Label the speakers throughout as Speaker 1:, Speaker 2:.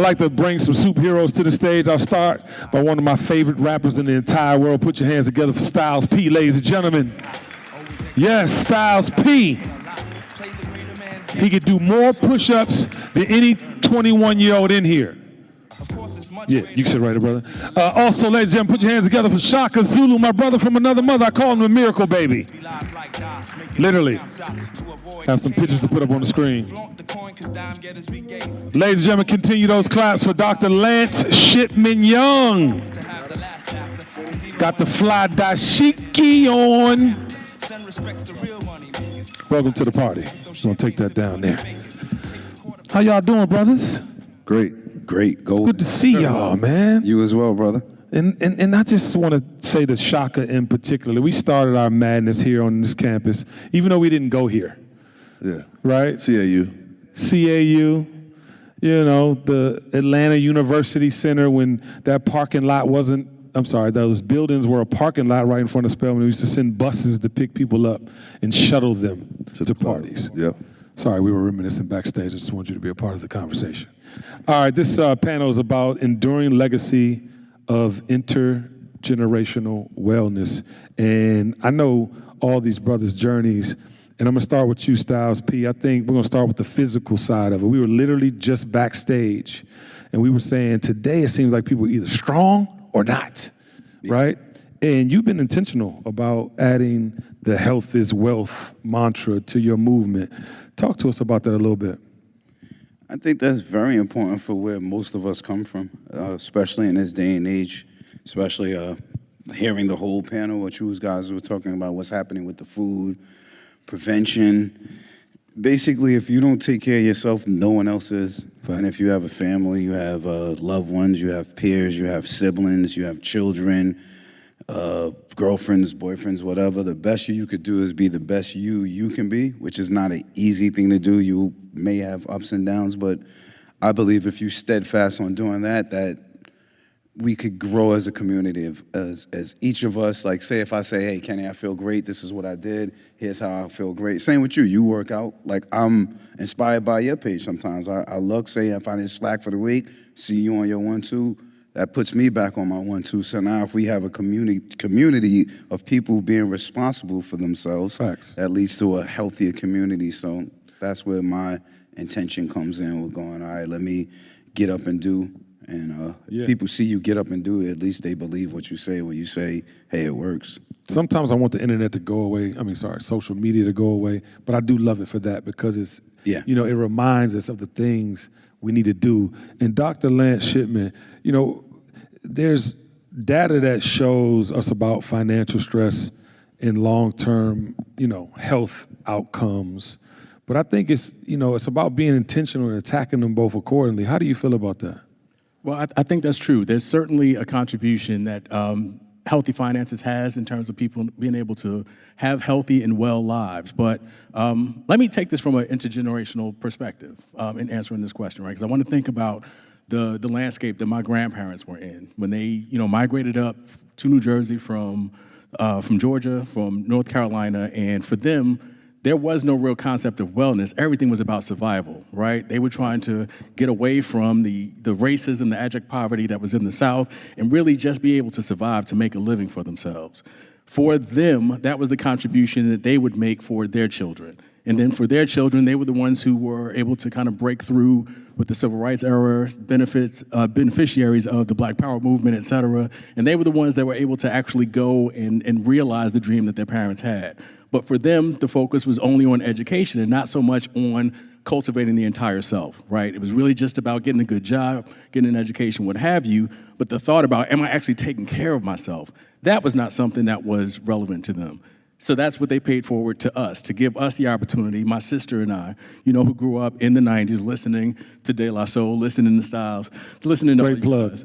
Speaker 1: I'd like to bring some superheroes to the stage. I'll start by one of my favorite rappers in the entire world. Put your hands together for Styles P, ladies and gentlemen. Yes, Styles P. He could do more push-ups than any 21-year-old in here. Yeah, you can sit right there, brother. Also, ladies and gentlemen, put your hands together for Shaka Zulu, my brother from another mother. I call him the Miracle Baby. Literally. Have some pictures to put up on the screen. Ladies and gentlemen, continue those claps for Dr. Lance Shipman Young. Got the fly dashiki on. Welcome to the party. I'm gonna take that down there. How y'all doing, brothers?
Speaker 2: Great.
Speaker 1: It's good to see y'all, man.
Speaker 2: You as well, brother.
Speaker 1: And I just want to say to Shaka in particular, we started our madness here on this campus, even though we didn't go here.
Speaker 2: Yeah.
Speaker 1: Right?
Speaker 2: CAU.
Speaker 1: You know, the Atlanta University Center, when that parking lot wasn't, I'm sorry, those buildings were a parking lot right in front of Spelman. We used to send buses to pick people up and shuttle them to parties.
Speaker 2: Yep.
Speaker 1: Sorry, we were reminiscing backstage. I just want you to be a part of the conversation. All right, this panel is about enduring legacy of intergenerational wellness. And I know all these brothers' journeys, and I'm gonna start with you, Styles P. I think we're gonna start with the physical side of it. We were literally just backstage, and we were saying today it seems like people are either strong or not, right? And you've been intentional about adding the health is wealth mantra to your movement. Talk to us about that a little bit.
Speaker 2: I think that's very important for where most of us come from, especially in this day and age, especially hearing the whole panel, what you guys were talking about, what's happening with the food, prevention. Basically, if you don't take care of yourself, no one else is. Right. And if you have a family, you have loved ones, you have peers, you have siblings, you have children, girlfriends, boyfriends, whatever, the best you could do is be the best you can be, which is not an easy thing to do. You may have ups and downs, but I believe if you steadfast on doing that, that we could grow as a community, as each of us, like say if I say, hey, Kenny, I feel great, this is what I did, here's how I feel great. Same with you, you work out. Like I'm inspired by your page sometimes. I look, say if I didn't slack for the week, see you on your 1-2, that puts me back on my 1-2. So now if we have a community of people being responsible for themselves,
Speaker 1: Facts.
Speaker 2: That leads to a healthier community. So that's where my intention comes in. We're going, all right, let me get up and do. And people see you get up and do it, at least they believe what you say when you say, hey, it works.
Speaker 1: Sometimes I want the internet to go away. Social media to go away. But I do love it for that because it's, you know, it reminds us of the things we need to do. And Dr. Lance Shipman, you know, there's data that shows us about financial stress and long-term, you know, health outcomes. But I think it's, you know, it's about being intentional and attacking them both accordingly. How do you feel about that?
Speaker 3: Well, I think that's true. There's certainly a contribution that healthy finances has in terms of people being able to have healthy and well lives. But let me take this from an intergenerational perspective in answering this question, right? Because I want to think about the landscape that my grandparents were in when they, you know, migrated up to New Jersey from Georgia, from North Carolina, and for them, there was no real concept of wellness. Everything was about survival, right? They were trying to get away from the racism, the abject poverty that was in the South, and really just be able to survive, to make a living for themselves. For them, that was the contribution that they would make for their children. And then for their children, they were the ones who were able to kind of break through with the civil rights era, beneficiaries of the Black Power movement, et cetera. And they were the ones that were able to actually go and realize the dream that their parents had. But for them, the focus was only on education and not so much on cultivating the entire self, right? It was really just about getting a good job, getting an education, what have you. But the thought about, am I actually taking care of myself? That was not something that was relevant to them. So that's what they paid forward to us, to give us the opportunity, my sister and I, you know, who grew up in the 90s listening to De La Soul, listening to Styles, listening to
Speaker 1: Great plug.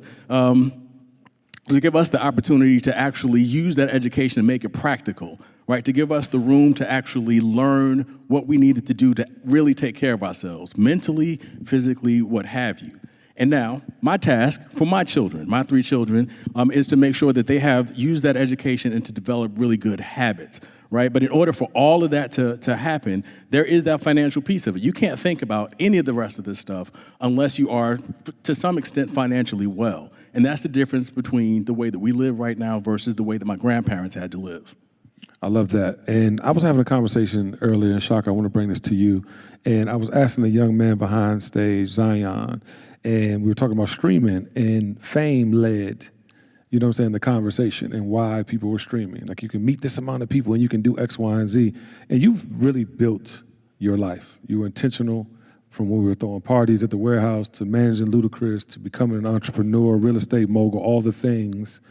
Speaker 3: To give us the opportunity to actually use that education and make it practical, right? To give us the room to actually learn what we needed to do to really take care of ourselves, mentally, physically, what have you. And now, my task for my children, my 3 children, is to make sure that they have used that education and to develop really good habits, right? But in order for all of that to happen, there is that financial piece of it. You can't think about any of the rest of this stuff unless you are, to some extent, financially well. And that's the difference between the way that we live right now versus the way that my grandparents had to live.
Speaker 1: I love that. And I was having a conversation earlier, and Shaka, I want to bring this to you. And I was asking a young man behind stage, Zion, and we were talking about streaming, and fame led, you know what I'm saying, the conversation and why people were streaming. Like, you can meet this amount of people and you can do X, Y, and Z. And you've really built your life. You were intentional from when we were throwing parties at the warehouse to managing Ludacris to becoming an entrepreneur, real estate mogul, all the things.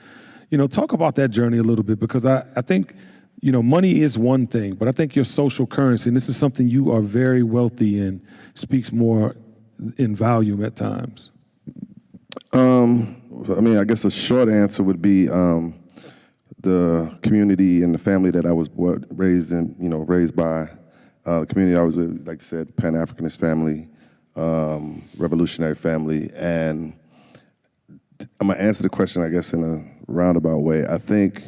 Speaker 1: You know, talk about that journey a little bit, because I think, you know, money is one thing, but I think your social currency, and this is something you are very wealthy in, speaks more in volume at times.
Speaker 4: I mean, I guess a short answer would be the community and the family that I was raised in, you know, raised by. The community I was with, like you said, Pan-Africanist family, revolutionary family. And I'm going to answer the question, I guess, in a roundabout way. I think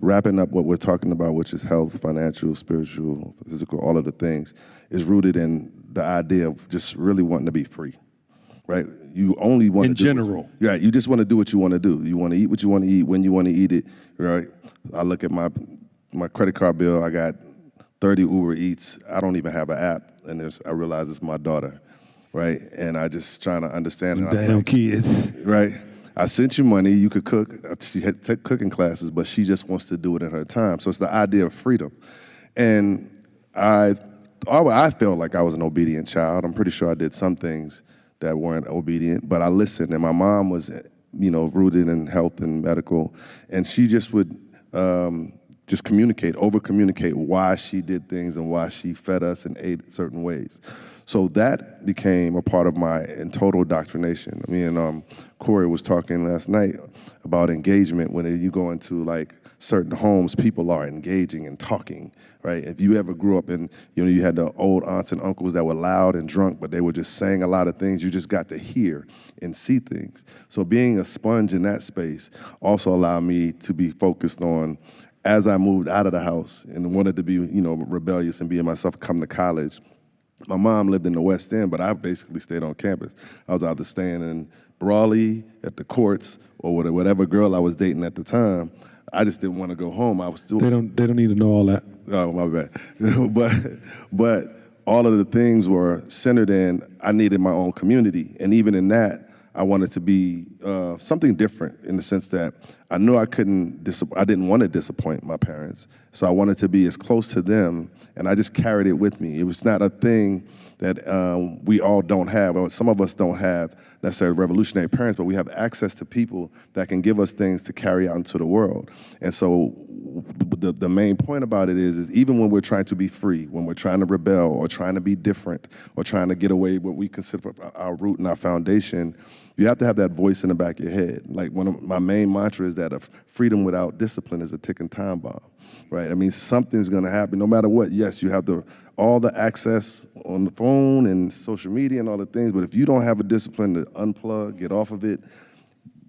Speaker 4: wrapping up what we're talking about, which is health, financial, spiritual, physical, all of the things, is rooted in the idea of just really wanting to be free, right? You only want to do
Speaker 1: in general.
Speaker 4: Right, you just want to do what you want to do. You want to eat what you want to eat, when you want to eat it, right? I look at my credit card bill, I got 30 Uber Eats. I don't even have an app, and I realize it's my daughter, right? And I just trying to understand.
Speaker 1: Damn kids.
Speaker 4: Right? I sent you money, you could cook. She had to take cooking classes, but she just wants to do it in her time. So it's the idea of freedom. And I felt like I was an obedient child. I'm pretty sure I did some things that weren't obedient, but I listened. And my mom was, you know, rooted in health and medical, and she just would just over-communicate why she did things and why she fed us and ate certain ways. So that became a part of my total indoctrination. I mean, Corey was talking last night about engagement. When you go into like certain homes, people are engaging and talking, right? If you ever grew up and, you know, you had the old aunts and uncles that were loud and drunk, but they were just saying a lot of things, you just got to hear and see things. So being a sponge in that space also allowed me to be focused on, as I moved out of the house and wanted to be, you know, rebellious and be myself, come to college. My mom lived in the West End, but I basically stayed on campus. I was either staying in Brawley at the courts or whatever girl I was dating at the time. I just didn't want to go home. I was still.
Speaker 1: They don't need to know all that.
Speaker 4: Oh, my bad. but all of the things were centered in, I needed my own community, and even in that, I wanted to be something different in the sense that I knew I didn't want to disappoint my parents. So I wanted to be as close to them, and I just carried it with me. It was not a thing that we all don't have, or some of us don't have necessarily revolutionary parents, but we have access to people that can give us things to carry out into the world. And so the main point about it is even when we're trying to be free, when we're trying to rebel or trying to be different or trying to get away what we consider our root and our foundation, you have to have that voice in the back of your head. Like one of my main mantras is that freedom without discipline is a ticking time bomb, right? I mean, something's gonna happen no matter what. Yes, you have all the access on the phone and social media and all the things, but if you don't have a discipline to unplug, get off of it,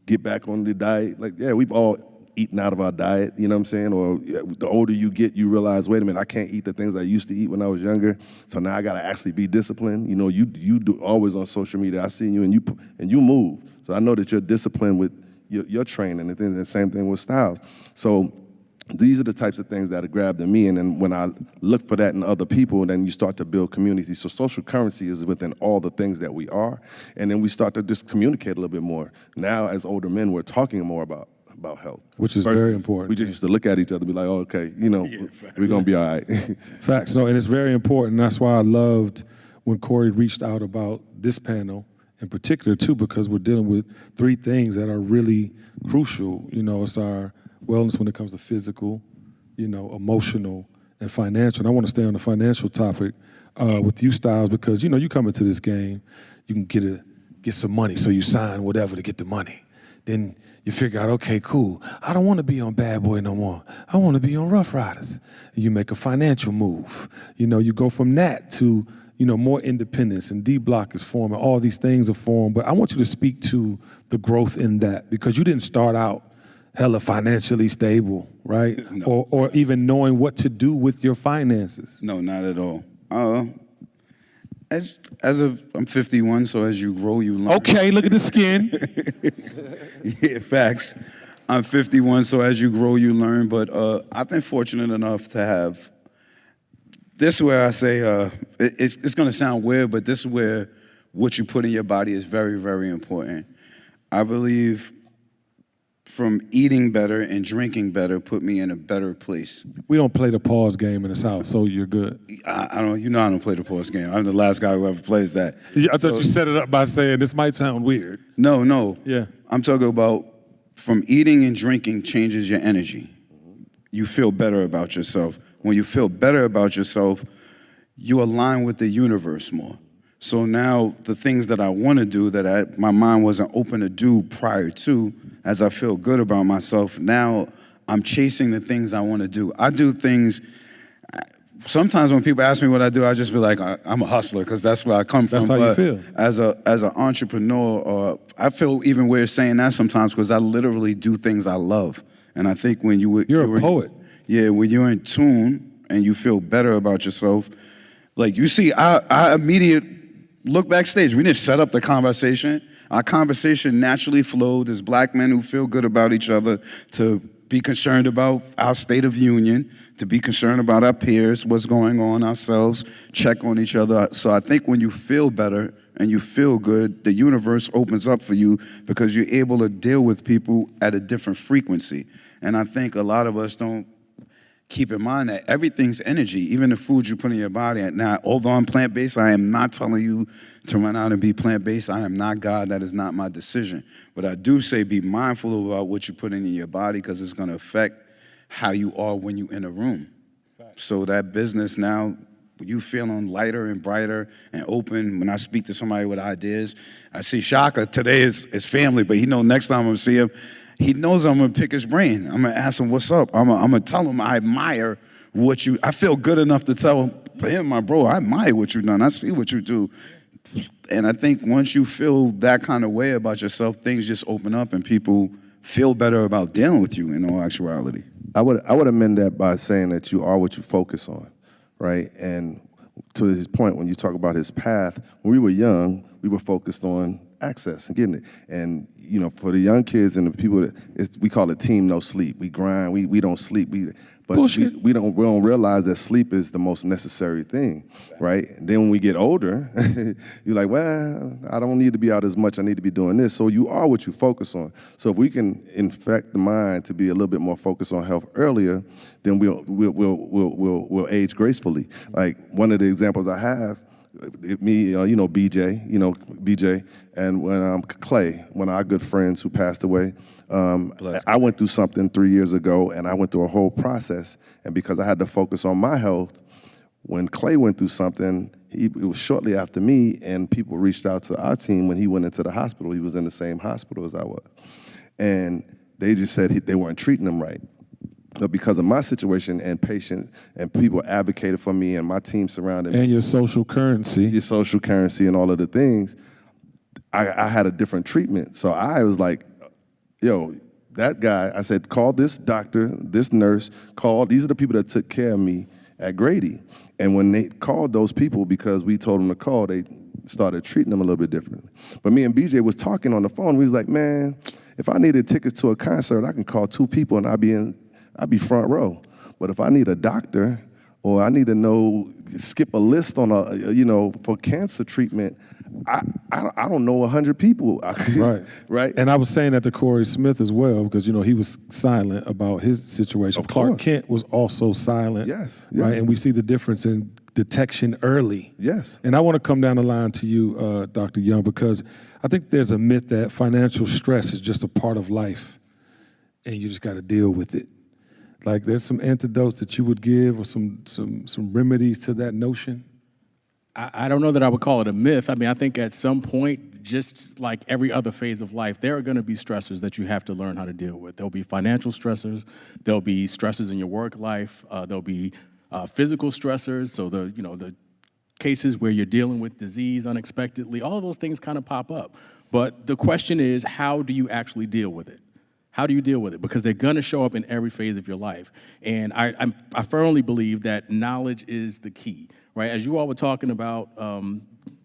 Speaker 4: get back on the diet, like, yeah, we've all eaten out of our diet, you know what I'm saying? Or the older you get, you realize, wait a minute, I can't eat the things I used to eat when I was younger, so now I gotta actually be disciplined. You know, you do always on social media, I see you and you move. So I know that you're disciplined with your training and things, and the same thing with styles. So these are the types of things that are grabbed in me, and then when I look for that in other people, then you start to build community. So social currency is within all the things that we are, and then we start to just communicate a little bit more. Now, as older men, we're talking more about health.
Speaker 1: Which is very important.
Speaker 4: We just used to look at each other and be like, oh, okay, you know, we're going to be all right.
Speaker 1: Facts. No, and it's very important. That's why I loved when Corey reached out about this panel in particular, too, because we're dealing with 3 things that are really crucial. You know, it's our wellness when it comes to physical, you know, emotional, and financial. And I want to stay on the financial topic with you, Styles, because, you know, you come into this game, you can get some money, so you sign whatever to get the money. Then you figure out, okay, cool, I don't want to be on Bad Boy no more. I want to be on Rough Riders. And you make a financial move. You know, you go from that to, more independence, and D Block is forming, all these things are formed. But I want you to speak to the growth in that, because you didn't start out hella financially stable, right?
Speaker 2: No.
Speaker 1: Or even knowing what to do with your finances.
Speaker 2: No, not at all. I'm 51, so as you grow, you learn.
Speaker 1: Okay, look at the skin.
Speaker 2: Yeah, facts. I'm 51, so as you grow, you learn. But I've been fortunate enough to have. This is where I say it's going to sound weird, but this is where what you put in your body is very, very important. I believe from eating better and drinking better put me in a better place.
Speaker 1: We don't play the pause game in the South, so you're good.
Speaker 2: I don't. You know, I don't play the pause game. I'm the last guy who ever plays that.
Speaker 1: I thought you set it up by saying this might sound weird.
Speaker 2: No.
Speaker 1: Yeah.
Speaker 2: I'm talking about from eating and drinking changes your energy. You feel better about yourself. When you feel better about yourself, you align with the universe more. So now the things that I want to do that my mind wasn't open to do prior to, as I feel good about myself, now I'm chasing the things I want to do. I do things, sometimes when people ask me what I do, I just be like, I'm a hustler, because that's where I come from.
Speaker 1: That's how you feel.
Speaker 2: As an entrepreneur, I feel even weird saying that sometimes, because I literally do things I love. And I think when
Speaker 1: you're a poet.
Speaker 2: Yeah, when you're in tune and you feel better about yourself, like you see, I immediately look backstage. We didn't set up the conversation. Our conversation naturally flowed as black men who feel good about each other to be concerned about our state of union, to be concerned about our peers, what's going on ourselves, check on each other. So I think when you feel better and you feel good, the universe opens up for you because you're able to deal with people at a different frequency. And I think a lot of us don't keep in mind that everything's energy, even the food you put in your body. Now, although I'm plant-based, I am not telling you to run out and be plant-based. I am not God. That is not my decision. But I do say be mindful about what you put in your body, because it's going to affect how you are when you're in a room. Right. So that business now, you feeling lighter and brighter and open. When I speak to somebody with ideas, I see Shaka. Today is family, but he know next time I'm going to see him, he knows I'm going to pick his brain. I'm going to ask him, what's up? I'm going to tell him I admire I feel good enough to tell him, my bro, I admire what you've done. I see what you do. And I think once you feel that kind of way about yourself, things just open up and people feel better about dealing with you in all actuality.
Speaker 4: I would amend that by saying that you are what you focus on, right? And to his point, when you talk about his path, when we were young, we were focused on access and getting it. And for the young kids and the people we call it team no sleep. We grind. We don't sleep. But we don't realize that sleep is the most necessary thing, right? And then when we get older, you're like, well, I don't need to be out as much. I need to be doing this. So you are what you focus on. So if we can infect the mind to be a little bit more focused on health earlier, then we'll age gracefully. Like one of the examples I have, me, BJ, and when Clay, one of our good friends who passed away. I went through something 3 years ago, and I went through a whole process. And because I had to focus on my health, when Clay went through something, it was shortly after me, and people reached out to our team when he went into the hospital. He was in the same hospital as I was. And they just said they weren't treating him right. But because of my situation and patient and people advocated for me and my team surrounded me.
Speaker 1: And your social currency.
Speaker 4: Your social currency and all of the things, I had a different treatment. So I was like, yo, that guy, I said, call this doctor, this nurse, these are the people that took care of me at Grady. And when they called those people, because we told them to call, they started treating them a little bit differently. But me and BJ was talking on the phone. We was like, man, if I needed tickets to a concert, I can call 2 people and I'd be front row. But if I need a doctor or I need to skip a list on for cancer treatment, I don't know 100 people.
Speaker 1: Right.
Speaker 4: Right.
Speaker 1: And I was saying that to Corey Smith as well, because, he was silent about his situation.
Speaker 4: Of
Speaker 1: Clark
Speaker 4: course.
Speaker 1: Kent was also silent.
Speaker 4: Yes.
Speaker 1: Right. And we see the difference in detection early.
Speaker 4: Yes.
Speaker 1: And I want to come down the line to you, Dr. Young, because I think there's a myth that financial stress is just a part of life and you just got to deal with it. Like there's some antidotes that you would give or some remedies to that notion?
Speaker 3: I don't know that I would call it a myth. I mean, I think at some point, just like every other phase of life, there are going to be stressors that you have to learn how to deal with. There'll be financial stressors. There'll be stressors in your work life. There'll be physical stressors. So the cases where you're dealing with disease unexpectedly. All of those things kind of pop up. But the question is, how do you actually deal with it? How do you deal with it? Because they're going to show up in every phase of your life. And I firmly believe that knowledge is the key, right? As you all were talking about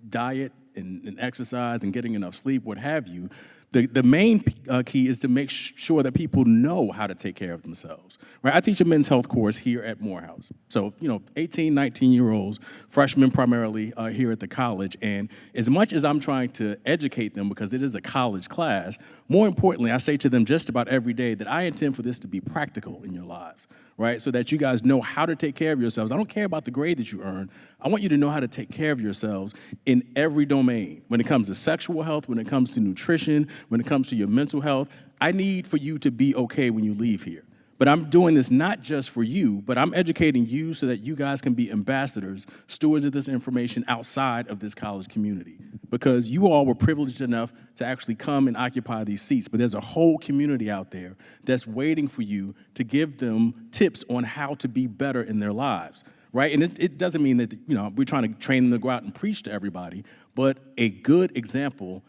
Speaker 3: diet and exercise and getting enough sleep, what have you, the main key is to make sure that people know how to take care of themselves, right? I teach a men's health course here at Morehouse. So, 18, 19-year-olds, freshmen primarily here at the college. And as much as I'm trying to educate them, because it is a college class, more importantly, I say to them just about every day that I intend for this to be practical in your lives, right? So that you guys know how to take care of yourselves. I don't care about the grade that you earn. I want you to know how to take care of yourselves in every domain. When it comes to sexual health, when it comes to nutrition, when it comes to your mental health, I need for you to be okay when you leave here. But I'm doing this not just for you, but I'm educating you so that you guys can be ambassadors, stewards of this information outside of this college community. Because you all were privileged enough to actually come and occupy these seats, but there's a whole community out there that's waiting for you to give them tips on how to be better in their lives, right? And it doesn't mean that, we're trying to train them to go out and preach to everybody, but a good example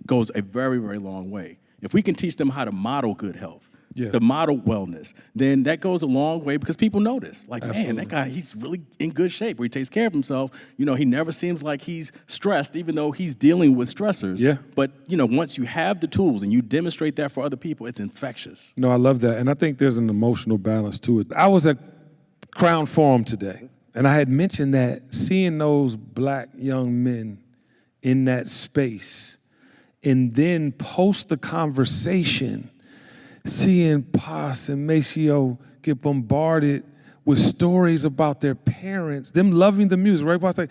Speaker 3: goes a very, very long way. If we can teach them how to model good health, to model wellness, then that goes a long way because people notice. Like, absolutely, man, that guy, he's really in good shape where he takes care of himself. He never seems like he's stressed, even though he's dealing with stressors.
Speaker 1: Yeah.
Speaker 3: But, once you have the tools and you demonstrate that for other people, it's infectious.
Speaker 1: No, I love that. And I think there's an emotional balance to it. I was at Crown Forum today, and I had mentioned that seeing those black young men in that space and then post the conversation, seeing Paz and Maceo get bombarded with stories about their parents, them loving the music, right? Like,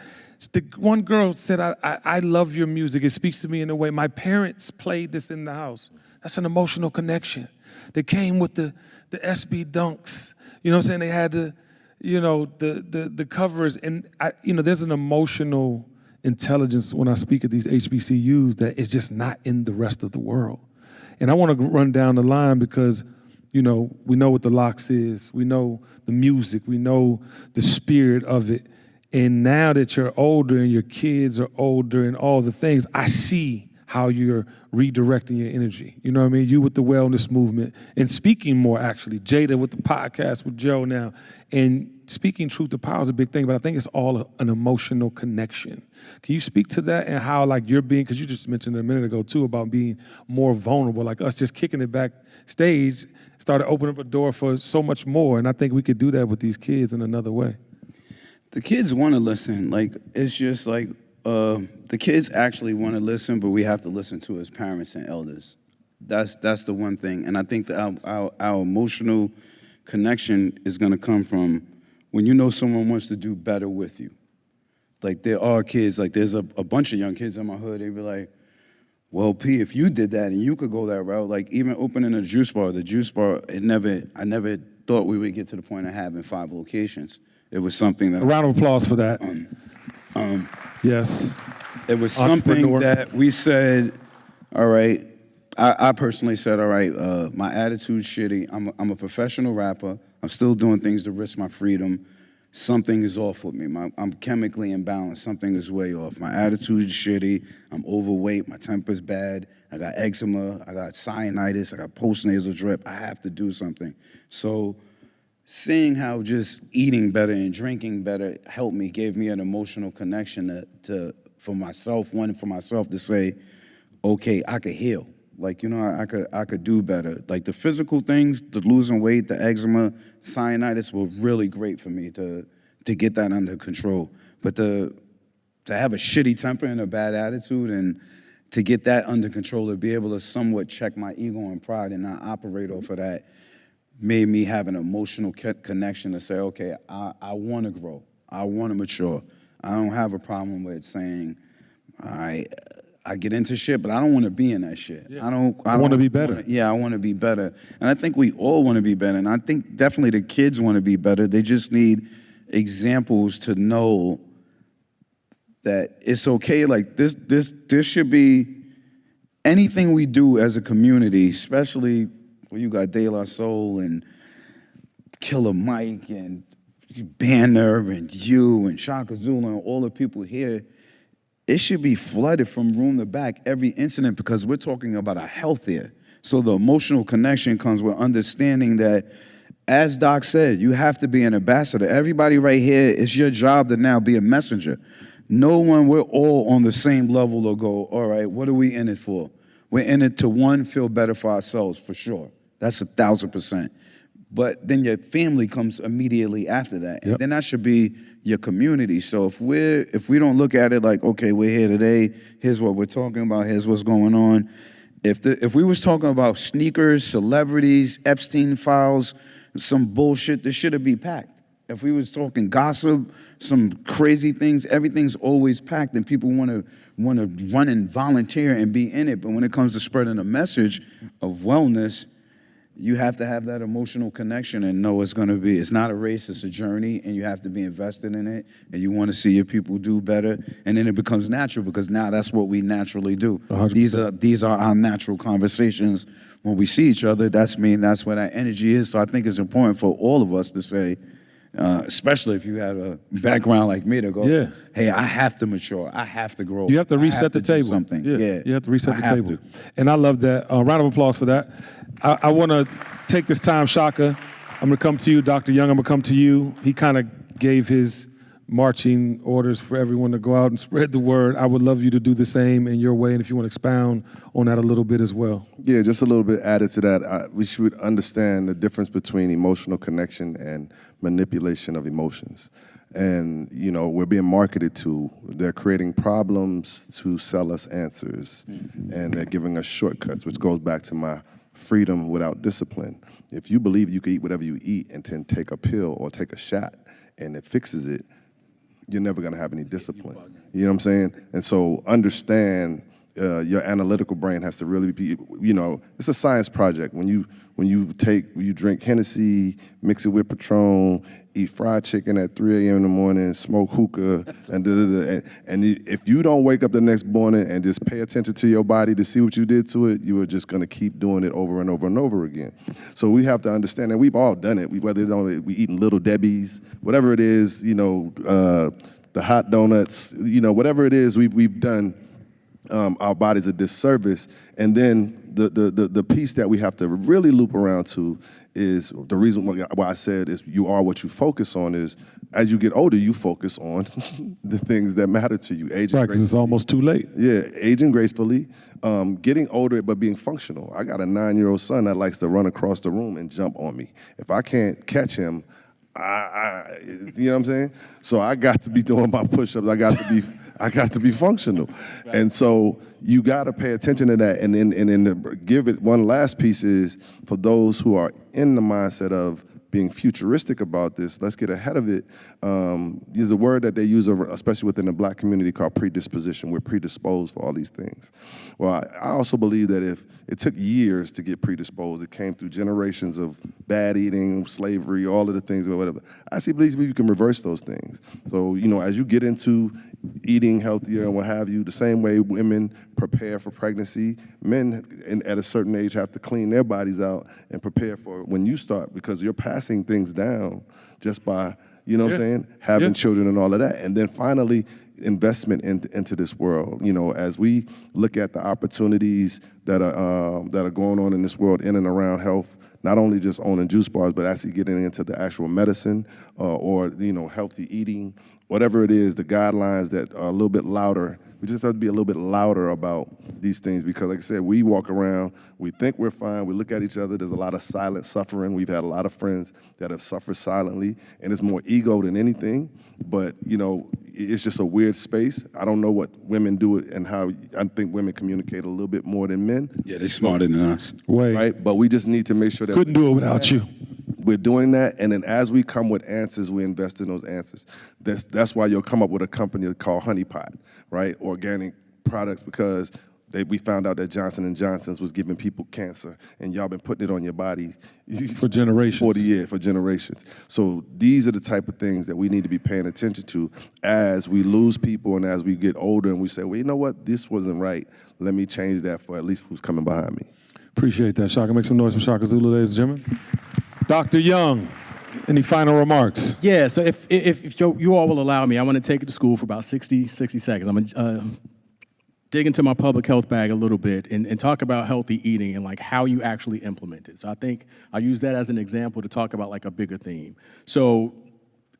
Speaker 1: the one girl said, I love your music. It speaks to me in a way. My parents played this in the house. That's an emotional connection. They came with the SB Dunks. You know what I'm saying? They had the covers. And, there's an emotional intelligence when I speak at these HBCUs that is just not in the rest of the world. And I want to run down the line because, we know what the Locks is. We know the music. We know the spirit of it. And now that you're older and your kids are older and all the things, I see how you're redirecting your energy. You know what I mean? You with the wellness movement and speaking more, actually. Jada with the podcast with Joe now. And speaking truth to power is a big thing, but I think it's all an emotional connection. Can you speak to that and how, you're being, because you just mentioned a minute ago, too, about being more vulnerable, like us just kicking it backstage, started opening up a door for so much more, and I think we could do that with these kids in another way.
Speaker 2: The kids want to listen. It's just the kids actually want to listen, but we have to listen to as parents and elders. That's the one thing. And I think that our emotional connection is going to come from when someone wants to do better with you. There are kids, there's a bunch of young kids in my hood, they be like, well, P, if you did that and you could go that route, even opening the juice bar, I never thought we would get to the point of having 5 locations. It was something that—
Speaker 1: A round of applause for that. Yes.
Speaker 2: It was something that we said, all right, I personally said, all right, my attitude's shitty. I'm a professional rapper. I'm still doing things to risk my freedom. Something is off with me. I'm chemically imbalanced. Something is way off. My attitude's shitty. I'm overweight. My temper's bad. I got eczema. I got sinusitis. I got postnasal drip. I have to do something. So seeing how just eating better and drinking better helped me, gave me an emotional connection for myself to say, okay, I could heal. I could do better. The physical things, the losing weight, the eczema, sinusitis were really great for me to get that under control. But to have a shitty temper and a bad attitude and to get that under control, to be able to somewhat check my ego and pride and not operate off of that, made me have an emotional connection to say, okay, I want to grow. I want to mature. I don't have a problem with saying, I get into shit, but I don't want to be in that shit. Yeah. I
Speaker 1: want to be better.
Speaker 2: I want to be better. And I think we all want to be better. And I think definitely the kids want to be better. They just need examples to know that it's okay. This should be anything we do as a community, especially when you got De La Soul and Killer Mike and Banner and you and Shaka Zulu and all the people here, it should be flooded from room to back every incident because we're talking about a health here. So the emotional connection comes with understanding that, as Doc said, you have to be an ambassador. Everybody right here, it's your job to now be a messenger. No one, we're all on the same level to go, all right, what are we in it for? We're in it to, one, feel better for ourselves, for sure. That's 1,000%. But then your family comes immediately after that. And then that should be your community. So if we don't look at it like, okay, we're here today, here's what we're talking about, here's what's going on. If we was talking about sneakers, celebrities, Epstein files, some bullshit, this should be packed. If we was talking gossip, some crazy things, everything's always packed, and people want to run and volunteer and be in it. But when it comes to spreading a message of wellness, you have to have that emotional connection and know it's not a race, it's a journey, and you have to be invested in it, and you want to see your people do better, and then it becomes natural because now that's what we naturally do. 100%. These are our natural conversations when we see each other. That's where that energy is. So I think it's important for all of us to say, especially if you have a background like me, to go, hey, I have to mature, I have to grow.
Speaker 1: You have to reset the table.
Speaker 2: Something.
Speaker 1: You have to reset the table. And I love that. Round of applause for that. I want to take this time, Shaka. I'm going to come to you, Dr. Young. I'm going to come to you. He kind of gave his marching orders for everyone to go out and spread the word. I would love you to do the same in your way, and if you want to expound on that a little bit as well.
Speaker 4: Yeah, just a little bit added to that. We should understand the difference between emotional connection and manipulation of emotions. And, we're being marketed to. They're creating problems to sell us answers, and they're giving us shortcuts, which goes back to my freedom without discipline. If you believe you can eat whatever you eat and then take a pill or take a shot and it fixes it, you're never going to have any discipline. You know what I'm saying? And so understand your analytical brain has to really be, it's a science project. When you drink Hennessy, mix it with Patron, eat fried chicken at 3 a.m. in the morning, smoke hookah, and if you don't wake up the next morning and just pay attention to your body to see what you did to it, you are just going to keep doing it over and over and over again. So we have to understand, and we've all done it. Whether we eating Little Debbie's, whatever it is, the hot donuts, whatever it is, we've done. Our bodies a disservice, and then the piece that we have to really loop around to is the reason why I said is you are what you focus on. Is as you get older, you focus on the things that matter to you. Aging
Speaker 1: right, because it's almost too late.
Speaker 4: Yeah, aging gracefully, getting older but being functional. I got a 9-year-old son that likes to run across the room and jump on me. If I can't catch him, you know what I'm saying? So I got to be doing my push-ups. I got to be functional. Right. And so you got to pay attention to that. And then give it one last piece is for those who are in the mindset of being futuristic about this, let's get ahead of it. There's a word that they use, especially within the black community, called predisposition. We're predisposed for all these things. Well, I also believe that if it took years to get predisposed, it came through generations of bad eating, slavery, all of the things, or whatever. I actually believe you can reverse those things. So, as you get into eating healthier and what have you, the same way women prepare for pregnancy, men at a certain age have to clean their bodies out and prepare for when you start, because you're passing things down just by, what I'm saying, having children and all of that. And then finally, investment into this world. As we look at the opportunities that are going on in this world in and around health, not only just owning juice bars, but actually getting into the actual medicine or healthy eating, whatever it is, the guidelines that are a little bit louder. We just have to be a little bit louder about these things because, like I said, we walk around, we think we're fine, we look at each other, there's a lot of silent suffering. We've had a lot of friends that have suffered silently, and it's more ego than anything, but, it's just a weird space. I don't know what women do and how. I think women communicate a little bit more than men.
Speaker 2: Yeah, they're smarter than us.
Speaker 4: Right? But we just need to make sure that
Speaker 1: couldn't do it without you.
Speaker 4: We're doing that, and then as we come with answers, we invest in those answers. That's why you'll come up with a company called Honey Pot, right? Organic products, because we found out that Johnson & Johnson's was giving people cancer, and y'all been putting it on your body
Speaker 1: for generations.
Speaker 4: 40 years, for generations. So these are the type of things that we need to be paying attention to as we lose people and as we get older and we say, well, you know what, this wasn't right. Let me change that for at least who's coming behind me.
Speaker 1: Appreciate that, Shaka. Make some noise for Shaka Zulu, ladies and gentlemen. Dr. Young, Any final remarks?
Speaker 3: Yeah, so if you all will allow me, I want to take it to school for about 60 seconds. I'm going to dig into my public health bag a little bit and talk about healthy eating and like how you actually implement it. So I think I'll use that as an example to talk about like a bigger theme. So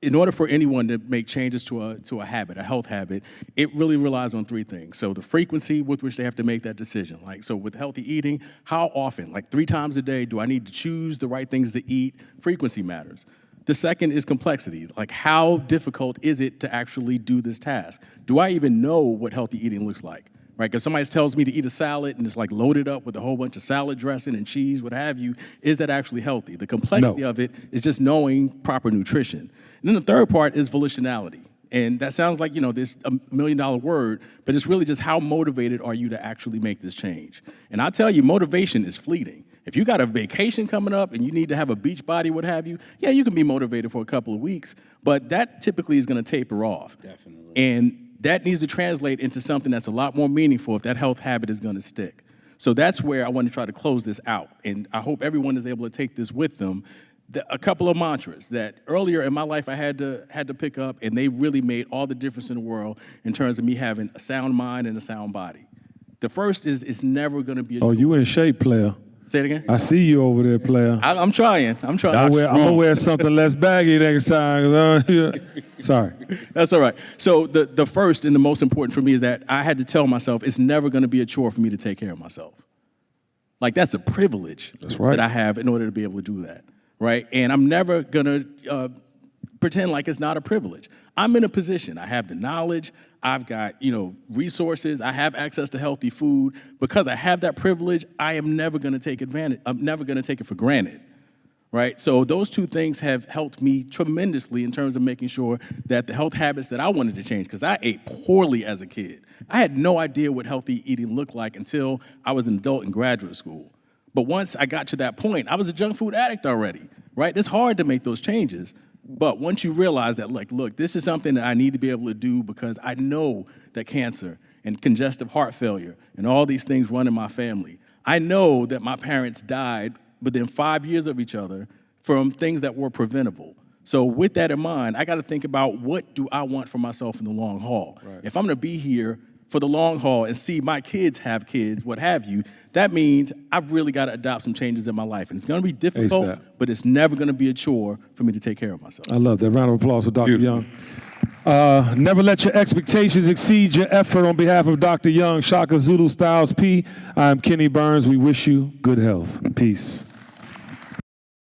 Speaker 3: in order for anyone to make changes to a habit, a health habit, it really relies on three things. So the frequency with which they have to make that decision. Like, so with healthy eating, how often, like 3 times a day, do I need to choose the right things to eat? Frequency matters. The second is complexity. Like, how difficult is it to actually do this task? Do I even know what healthy eating looks like? Right? Because somebody tells me to eat a salad and it's like loaded up with a whole bunch of salad dressing and cheese, what have you. Is that actually healthy? The complexity of it is just knowing proper nutrition. And then the third part is volitionality. And that sounds like, this $1 million word, but it's really just how motivated are you to actually make this change? And I tell you, motivation is fleeting. If you got a vacation coming up and you need to have a beach body, what have you, yeah, you can be motivated for a couple of weeks, but that typically is going to taper off.
Speaker 2: Definitely.
Speaker 3: And that needs to translate into something that's a lot more meaningful if that health habit is going to stick. So that's where I want to try to close this out. And I hope everyone is able to take this with them. A couple of mantras that earlier in my life I had to pick up, and they really made all the difference in the world in terms of me having a sound mind and a sound body. The first is it's never going to be a
Speaker 1: Oh, you in shape, player.
Speaker 3: Say it again?
Speaker 1: I see you over there, player.
Speaker 3: I'm trying.
Speaker 1: I'm going to wear something less baggy next time. Sorry.
Speaker 3: That's all right. So the first and the most important for me is that I had to tell myself it's never going to be a chore for me to take care of myself. Like, that's a privilege
Speaker 1: That's right.
Speaker 3: that I have in order to be able to do that, right? And I'm never going to pretend like it's not a privilege. I'm in a position. I have the knowledge. I've got, resources. I have access to healthy food. Because I have that privilege, I am never going to take advantage. I'm never going to take it for granted, right? So those two things have helped me tremendously in terms of making sure that the health habits that I wanted to change, because I ate poorly as a kid. I had no idea what healthy eating looked like until I was an adult in graduate school. But once I got to that point, I was a junk food addict already, right? It's hard to make those changes. But once you realize that, like, look, this is something that I need to be able to do because I know that cancer and congestive heart failure and all these things run in my family. I know that my parents died within 5 years of each other from things that were preventable. So with that in mind, I got to think about what do I want for myself in the long haul. Right. If I'm going to be here for the long haul and see my kids have kids, what have you, that means I've really got to adopt some changes in my life. And it's going to be difficult,
Speaker 1: ASAP.
Speaker 3: but it's never going to be a chore for me to take care of myself.
Speaker 1: I love that. Round of applause for Dr. Young. Never let your expectations exceed your effort. On behalf of Dr. Young, Shaka Zulu Styles P, I'm Kenny Burns. We wish you good health. Peace.